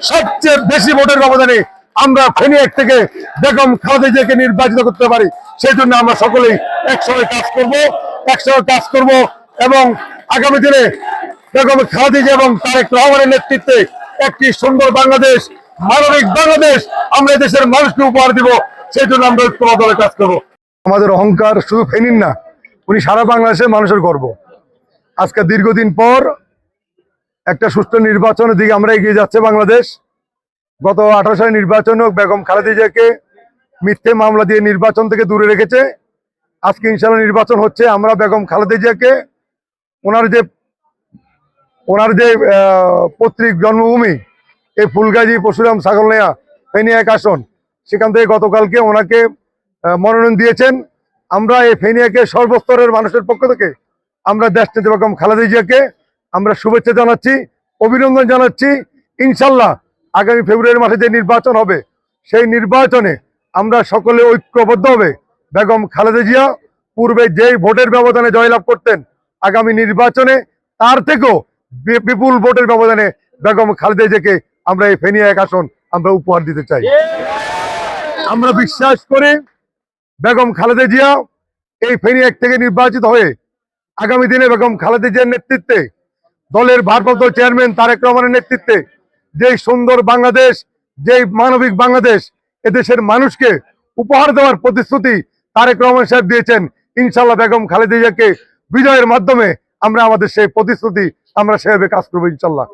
সবচেয়ে বেশি ভোটের ব্যবধানে আমরা ফেনী 1 থেকে বেগম খালেদা জিয়াকে নির্বাচিত করতে পারি। সেই জন্য আমরা সকলেই একসঙ্গে কাজ করব এবং আগামী দিনে বেগম খালেদা জিয়া এবং তারেক রহমানের নেতৃত্বে একটি সুন্দর বাংলাদেশ, মানবিক বাংলাদেশ আমরা দেশের মানুষকে উপহার দিব। সেই জন্য আমরা ঐক্যবদ্ধভাবে কাজ করব। আমাদের অহংকার শুধু ফেনীর না, উনি সারা বাংলাদেশের মানুষের গর্ব। আজকে দীর্ঘদিন পর একটা সুষ্ঠু নির্বাচনের দিকে আমরা এগিয়ে যাচ্ছে বাংলাদেশ। গত 18 সালের নির্বাচন বেগম খালেদা জিয়াকে মিথ্যে মামলা দিয়ে নির্বাচন থেকে দূরে রেখেছে। আজকে ইনশাআল্লাহ নির্বাচন হচ্ছে। আমরা বেগম খালেদা জিয়াকে ওনার যে পৈতৃক জন্মভূমি এই ফুলগাজী পরশুরাম ছাগলনাইয়া ফেনী 1 আসন, সেখান থেকে গতকালকে ওনাকে মনোনয়ন দিয়েছেন। আমরা এই ফেনী 1 সর্বস্তরের মানুষের পক্ষ থেকে আমরা দেশনেত্রী বেগম খালেদা জিয়াকে আমরা শুভেচ্ছা জানাচ্ছি, অভিনন্দন জানাচ্ছি। ইনশাল্লাহ আগামী ফেব্রুয়ারি মাসে যে নির্বাচন হবে, সেই নির্বাচনে আমরা সকলে ঐক্যবদ্ধ হবে। বেগম খালেদা জিয়া পূর্বে যেই ভোটের ব্যবধানে জয়লাভ করতেন, আগামী নির্বাচনে তার থেকেও বিপুল ভোটের ব্যবধানে বেগম খালেদা জিয়াকে আমরা এই ফেনী 1 আসন আমরা উপহার দিতে চাই। আমরা বিশ্বাস করি বেগম খালেদা জিয়া এই ফেনী 1 থেকে নির্বাচিত হয়ে আগামী দিনে বেগম খালেদা জিয়ার নেতৃত্বে, দলের ভারপ্রাপ্ত চেয়ারম্যান তারেক রহমানের নেতৃত্বে যেই সুন্দর বাংলাদেশ, যেই মানবিক বাংলাদেশ এদেশের মানুষকে উপহার দেওয়ার প্রতিশ্রুতি তারেক রহমান সাহেব দিয়েছেন, ইনশাল্লাহ বেগম খালেদা জিয়াকে বিজয়ের মাধ্যমে আমরা আমাদের সেই প্রতিশ্রুতি আমরা সেভাবে কাজ করবো ইনশাল্লাহ।